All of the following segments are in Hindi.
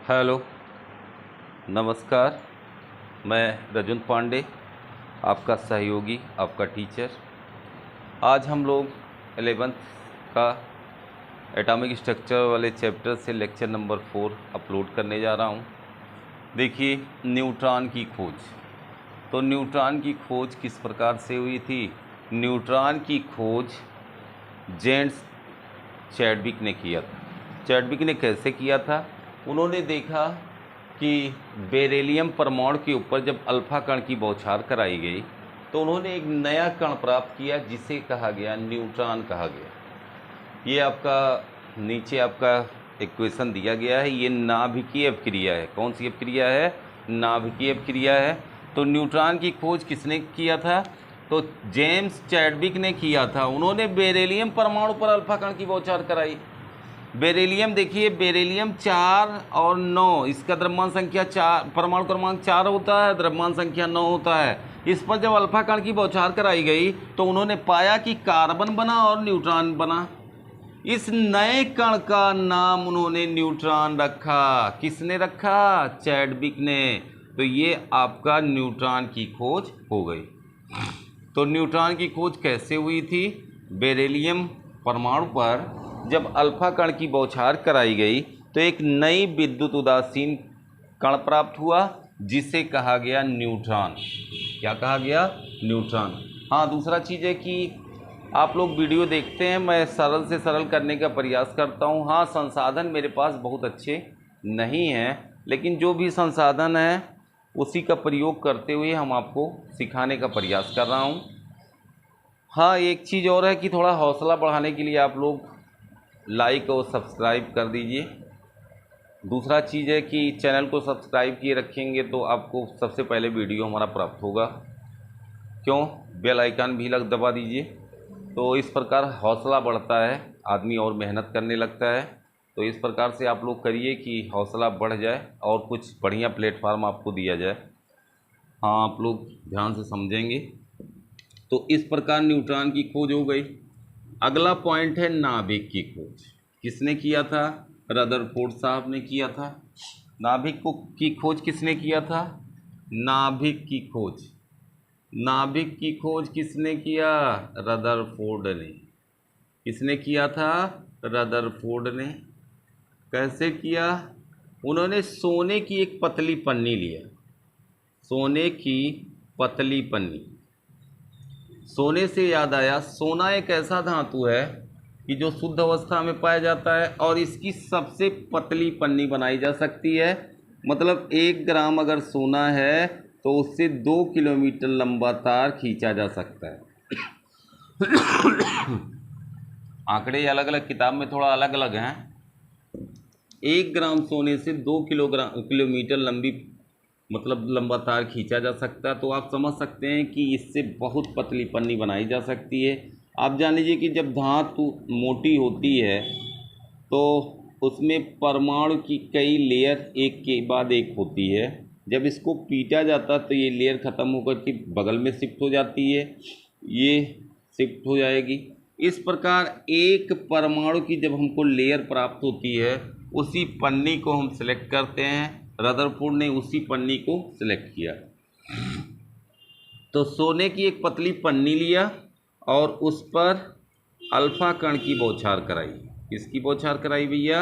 हेलो, नमस्कार। मैं रजन पांडे, आपका सहयोगी, आपका टीचर। आज हम लोग 11th का एटॉमिक स्ट्रक्चर वाले चैप्टर से लेक्चर नंबर 4 अपलोड करने जा रहा हूँ। देखिए, न्यूट्रॉन की खोज। तो न्यूट्रॉन की खोज किस प्रकार से हुई थी? न्यूट्रॉन की खोज जेम्स चैडविक ने किया था। चैडविक ने कैसे किया था? उन्होंने देखा कि बेरिलियम परमाणु के ऊपर जब अल्फा कण की बौछार कराई गई तो उन्होंने एक नया कण प्राप्त किया जिसे कहा गया न्यूट्रॉन कहा गया। ये आपका नीचे आपका इक्वेशन दिया गया है। ये नाभिकीय अपक्रिया है। कौन सी अपक्रिया है? नाभिकीय अपक्रिया है। तो न्यूट्रॉन की खोज किसने किया था? तो जेम्स चैडविक ने किया था। उन्होंने बेरिलियम परमाणु पर अल्फा कण की बौछार कराई। बेरिलियम, देखिए, बेरिलियम 4 और 9, इसका द्रव्यमान संख्या 4, परमाणु क्रमांक 4 होता है, द्रव्यमान संख्या 9 होता है। इस पर जब अल्फा कण की बौछार कराई गई तो उन्होंने पाया कि कार्बन बना और न्यूट्रॉन बना। इस नए कण का नाम उन्होंने न्यूट्रॉन रखा। किसने रखा? चैडविक ने। तो ये आपका न्यूट्रॉन की खोज हो गई। तो न्यूट्रॉन की खोज कैसे हुई थी? बेरिलियम परमाणु पर जब अल्फा कण की बौछार कराई गई तो एक नई विद्युत उदासीन कण प्राप्त हुआ जिसे कहा गया न्यूट्रॉन। क्या कहा गया? न्यूट्रॉन। हाँ, दूसरा चीज़ है कि आप लोग वीडियो देखते हैं, मैं सरल से सरल करने का प्रयास करता हूँ। हाँ, संसाधन मेरे पास बहुत अच्छे नहीं हैं, लेकिन जो भी संसाधन है उसी का प्रयोग करते हुए हम आपको सिखाने का प्रयास कर रहा हूँ। हाँ, एक चीज़ और है कि थोड़ा हौसला बढ़ाने के लिए आप लोग लाइक और सब्सक्राइब कर दीजिए। दूसरा चीज़ है कि चैनल को सब्सक्राइब किए रखेंगे तो आपको सबसे पहले वीडियो हमारा प्राप्त होगा। क्यों? बेल आइकन भी दबा दीजिए। तो इस प्रकार हौसला बढ़ता है, आदमी और मेहनत करने लगता है। तो इस प्रकार से आप लोग करिए कि हौसला बढ़ जाए और कुछ बढ़िया प्लेटफार्म आपको दिया जाए। हाँ, आप लोग ध्यान से समझेंगे। तो इस प्रकार न्यूट्रॉन की खोज हो गई। अगला पॉइंट है नाभिक की खोज। किसने किया था? रदरफोर्ड साहब ने किया था। नाभिक की खोज किसने किया था? नाभिक की खोज। नाभिक की खोज किसने किया? रदरफोर्ड ने। किसने किया था? रदरफोर्ड ने। कैसे किया? उन्होंने सोने की एक पतली पन्नी लिया। सोने की पतली पन्नी। सोने से याद आया, सोना एक ऐसा धातु है कि जो शुद्ध अवस्था में पाया जाता है और इसकी सबसे पतली पन्नी बनाई जा सकती है। मतलब 1 ग्राम अगर सोना है तो उससे 2 किलोमीटर लंबा तार खींचा जा सकता है। आंकड़े अलग अलग किताब में थोड़ा अलग अलग हैं। 1 ग्राम सोने से 2 किलोमीटर लंबा तार खींचा जा सकता है। तो आप समझ सकते हैं कि इससे बहुत पतली पन्नी बनाई जा सकती है। आप जान लीजिए कि जब धातु मोटी होती है तो उसमें परमाणु की कई लेयर एक के बाद एक होती है। जब इसको पीटा जाता है तो ये लेयर ख़त्म होकर के बगल में शिफ्ट हो जाती है, ये शिफ्ट हो जाएगी। इस प्रकार एक परमाणु की जब हमको लेयर प्राप्त होती है उसी पन्नी को हम सिलेक्ट करते हैं। रदरफोर्ड ने उसी पन्नी को सिलेक्ट किया। तो सोने की एक पतली पन्नी लिया और उस पर अल्फा कण की बौछार कराई। किसकी बौछार कराई भैया?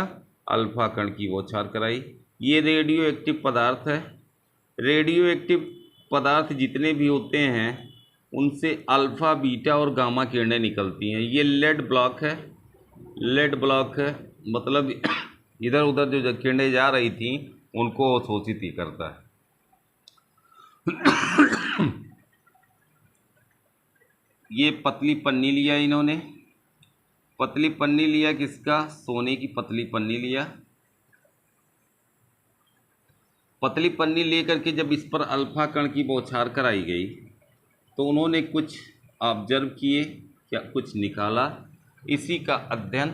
अल्फा कण की बौछार कराई। ये रेडियो एक्टिव पदार्थ है। रेडियो एक्टिव पदार्थ जितने भी होते हैं उनसे अल्फ़ा, बीटा और गामा किरणें निकलती हैं। ये लेड ब्लॉक है। लेड ब्लॉक है मतलब इधर उधर जो किरणें जा रही थी उनको अवशोषित ही करता है। ये पतली पन्नी लिया इन्होंने। पतली पन्नी लिया किसका? सोने की पतली पन्नी लिया। पतली पन्नी लेकर के जब इस पर अल्फा कण की बौछार कराई गई तो उन्होंने कुछ ऑब्जर्व किए, क्या कुछ निकाला। इसी का अध्ययन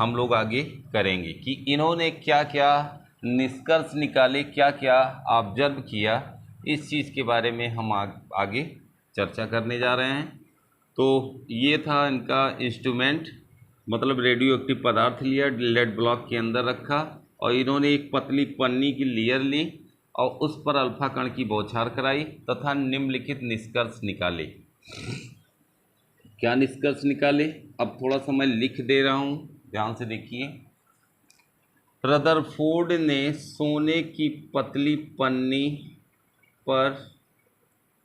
हम लोग आगे करेंगे कि इन्होंने क्या क्या निष्कर्ष निकाले, क्या क्या ऑब्जर्व किया। इस चीज़ के बारे में हम आगे चर्चा करने जा रहे हैं। तो ये था इनका इंस्ट्रूमेंट, मतलब रेडियो एक्टिव पदार्थ लिया, लेड ब्लॉक के अंदर रखा और इन्होंने एक पतली पन्नी की लेयर ली और उस पर अल्फा कण की बौछार कराई तथा निम्नलिखित निष्कर्ष निकाले। क्या निष्कर्ष निकाले? अब थोड़ा सा मैं लिख दे रहा हूँ, ध्यान से देखिए। रदरफोर्ड ने सोने की पतली पन्नी पर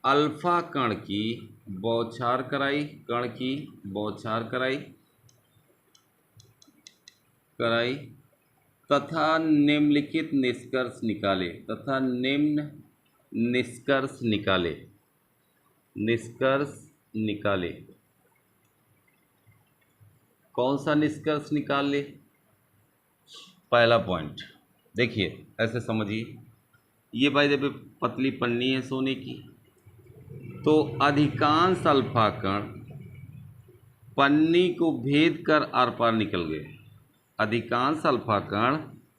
अल्फा कण की बौछार कराई, कण की बौछार कराई तथा निम्नलिखित निष्कर्ष निकाले, तथा निम्न निष्कर्ष निकाले, निष्कर्ष निकाले। कौन सा निष्कर्ष निकाले? पहला पॉइंट देखिए, ऐसे समझिए, ये भाई जब पतली पन्नी है सोने की, तो अधिकांश अल्फा कण पन्नी को भेद कर आर पार निकल गए। अधिकांश अल्फा कण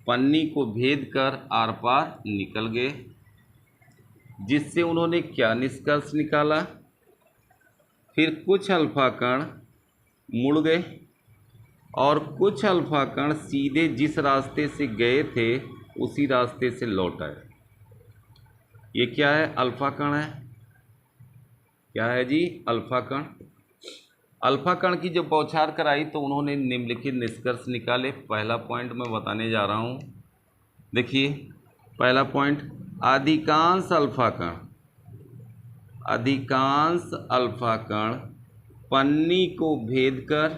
पन्नी को भेद कर आर पार निकल गए, जिससे उन्होंने क्या निष्कर्ष निकाला? फिर कुछ अल्फा कण मुड़ गए और कुछ अल्फा कण सीधे जिस रास्ते से गए थे उसी रास्ते से लौट आए। ये क्या है? अल्फा कण है। क्या है जी? अल्फा कण। अल्फा कण की जब बौछार कराई तो उन्होंने निम्नलिखित निष्कर्ष निकाले। पहला पॉइंट मैं बताने जा रहा हूँ, देखिए पहला पॉइंट, अधिकांश अल्फा कण पन्नी को भेद कर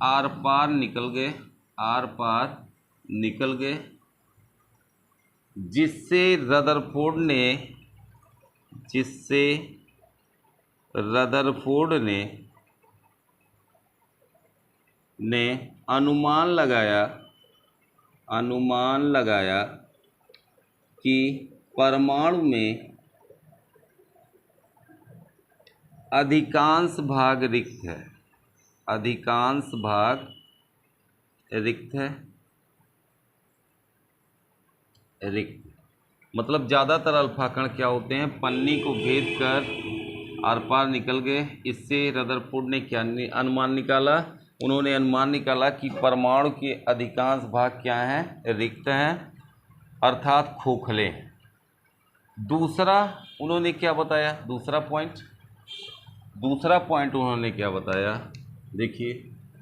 आर पार निकल गए, जिससे रदरफोर्ड ने अनुमान लगाया कि परमाणु में अधिकांश भाग रिक्त। मतलब ज़्यादातर अल्फा कण क्या होते हैं? पन्नी को भेद कर आर पार निकल गए। इससे रदरफोर्ड ने क्या अनुमान निकाला? उन्होंने अनुमान निकाला कि परमाणु के अधिकांश भाग क्या हैं? रिक्त हैं, अर्थात खोखले। दूसरा उन्होंने क्या बताया? दूसरा पॉइंट उन्होंने क्या बताया? देखिए,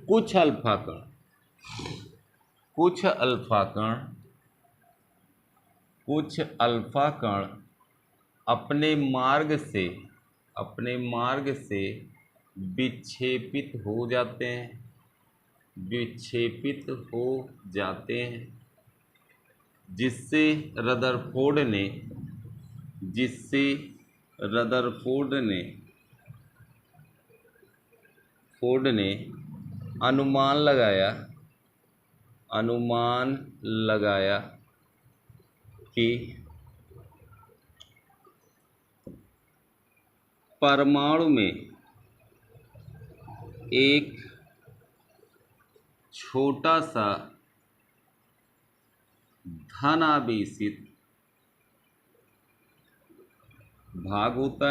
कुछ अल्फा कण अपने मार्ग से विक्षेपित हो जाते हैं, जिससे रदरफोर्ड ने अनुमान लगाया कि परमाणु में एक छोटा सा धनावेशित भाग होता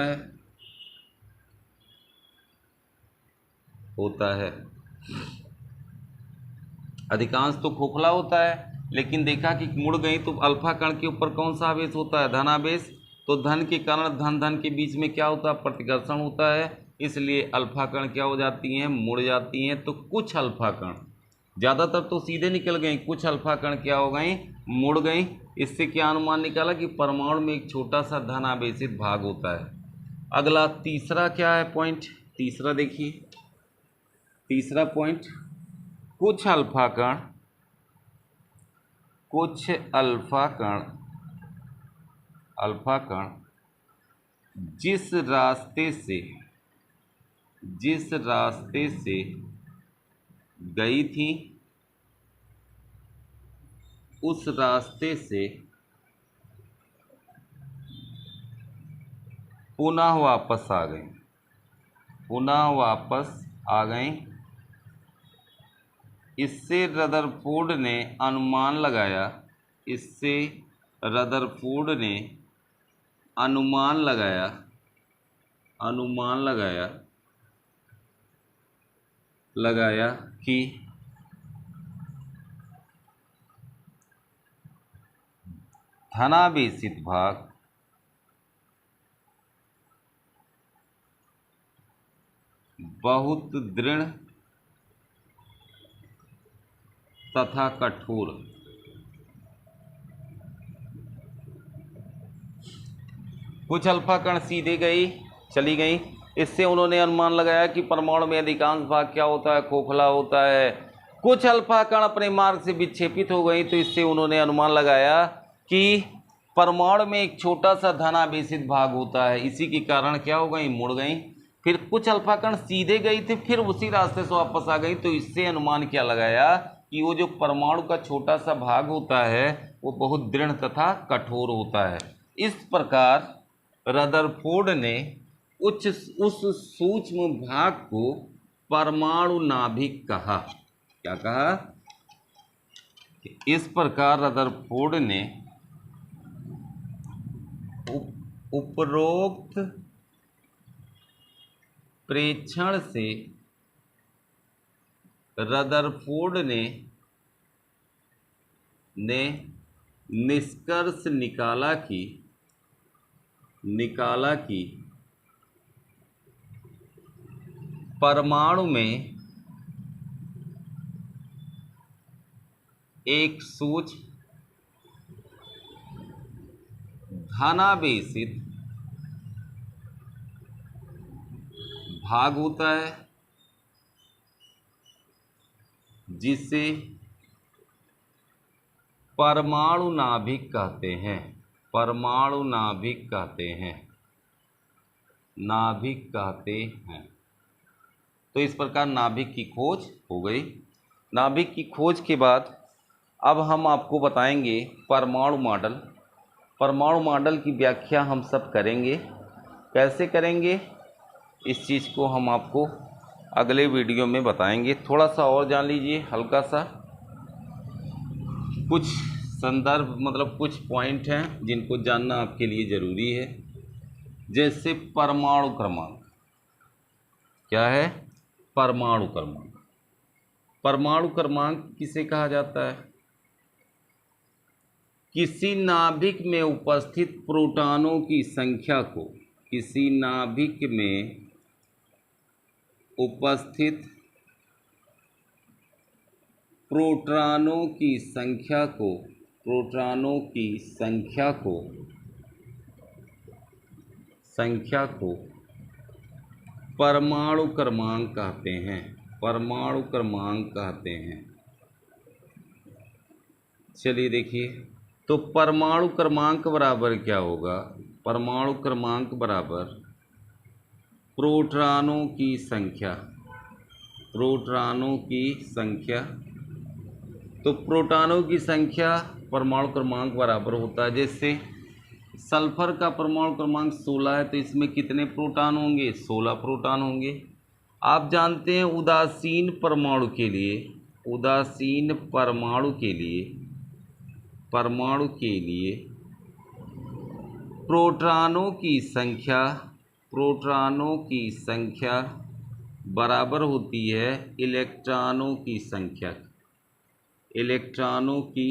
है। अधिकांश तो खोखला होता है, लेकिन देखा कि मुड़ गई तो अल्फा कण के ऊपर कौन सा आवेश होता है? धनावेश। तो धन के कारण धन के बीच में क्या होता है? प्रतिकर्षण होता है। इसलिए अल्फा कण क्या हो जाती हैं? मुड़ जाती हैं। तो कुछ अल्फा कण, ज़्यादातर तो सीधे निकल गई, कुछ अल्फा कण क्या हो गई? मुड़ गई। इससे क्या अनुमान निकाला? कि परमाणु में एक छोटा सा धन आवेशित भाग होता है। अगला तीसरा क्या है पॉइंट? तीसरा देखिए, तीसरा पॉइंट, कुछ अल्फा कण जिस रास्ते से गई थी उस रास्ते से पुनः वापस आ गई। इससे रदरफोर्ड ने अनुमान लगाया अनुमान लगाया कि धनावेशित भाग बहुत दृढ़ तथा कठोर। कुछ अल्फा कण सीधे चली गई। इससे उन्होंने अनुमान लगाया कि परमाणु में अधिकांश भाग क्या होता है, खोखला होता है। कुछ अल्फा कण अपने मार्ग से विक्षेपित हो गई, तो इससे उन्होंने अनुमान लगाया कि परमाणु में एक छोटा सा धनावेशित भाग होता है। इसी के कारण क्या हो गई, मुड़ गई। फिर कुछ अल्फा कण सीधे गई थी, फिर उसी रास्ते से वापस आ गई, तो इससे अनुमान क्या लगाया कि वो जो परमाणु का छोटा सा भाग होता है वो बहुत दृढ़ तथा कठोर होता है। इस प्रकार रदरफोर्ड ने उस सूक्ष्म भाग को परमाणु नाभिक कहा। क्या कहा? इस प्रकार रदरफोर्ड ने उपरोक्त प्रेक्षण से रदरफोर्ड ने निष्कर्ष निकाला कि परमाणु में एक सूक्ष्म धनावेशित भाग होता है जिसे परमाणु नाभिक कहते हैं। परमाणु नाभिक कहते हैं। तो इस प्रकार नाभिक की खोज हो गई। नाभिक की खोज के बाद अब हम आपको बताएंगे परमाणु मॉडल। परमाणु मॉडल की व्याख्या हम सब करेंगे। कैसे करेंगे, इस चीज़ को हम आपको अगले वीडियो में बताएंगे। थोड़ा सा और जान लीजिए, हल्का सा कुछ संदर्भ, मतलब कुछ पॉइंट हैं जिनको जानना आपके लिए ज़रूरी है। जैसे परमाणु क्रमांक। क्या है? परमाणु क्रमांक। परमाणु क्रमांक किसे कहा जाता है? किसी नाभिक में उपस्थित प्रोटॉनों की संख्या को, किसी नाभिक में उपस्थित प्रोटॉनों की संख्या को परमाणु क्रमांक कहते हैं। परमाणु क्रमांक कहते हैं। चलिए देखिए, तो परमाणु क्रमांक बराबर क्या होगा? परमाणु क्रमांक बराबर प्रोटॉनों की संख्या। प्रोटॉनों की संख्या, तो प्रोटॉनों की संख्या परमाणु क्रमांक बराबर होता है। जैसे सल्फर का परमाणु क्रमांक 16 है, तो इसमें कितने प्रोटॉन होंगे? 16 प्रोटॉन होंगे। आप जानते हैं उदासीन परमाणु के लिए प्रोटॉनों की संख्या बराबर होती है इलेक्ट्रॉनों की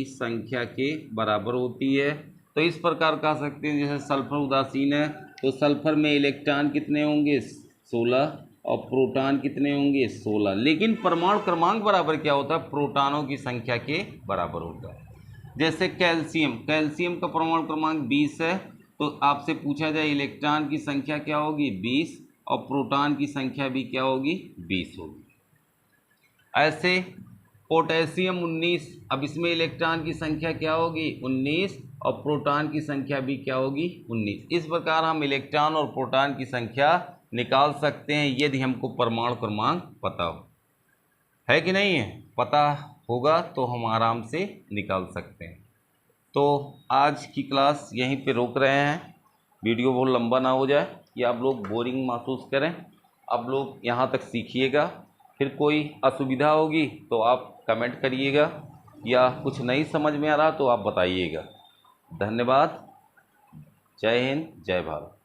संख्या के बराबर होती है। तो इस प्रकार कह सकते हैं, जैसे सल्फर उदासीन है तो सल्फर में इलेक्ट्रॉन कितने होंगे? 16, और प्रोटॉन कितने होंगे? 16। लेकिन परमाणु क्रमांक बराबर क्या होता है? प्रोटॉनों की संख्या के बराबर होता है। जैसे कैल्शियम का परमाणु क्रमांक 20 है, तो आपसे पूछा जाए इलेक्ट्रॉन की संख्या क्या होगी? 20, और प्रोटॉन की संख्या भी क्या होगी? 20 होगी। ऐसे पोटेशियम 19, अब इसमें इलेक्ट्रॉन की संख्या क्या होगी? 19, और प्रोटॉन की संख्या भी क्या होगी? 19। इस प्रकार हम इलेक्ट्रॉन और प्रोटॉन की संख्या निकाल सकते हैं यदि हमको परमाणु क्रमांक पता हो। है कि नहीं है? पता होगा तो हम आराम से निकाल सकते हैं। तो आज की क्लास यहीं पे रोक रहे हैं। वीडियो बहुत लंबा ना हो जाए या आप लोग बोरिंग महसूस करें। आप लोग यहाँ तक सीखिएगा। फिर कोई असुविधा होगी तो आप कमेंट करिएगा, या कुछ नहीं समझ में आ रहा तो आप बताइएगा। धन्यवाद। जय हिंद, जय भारत।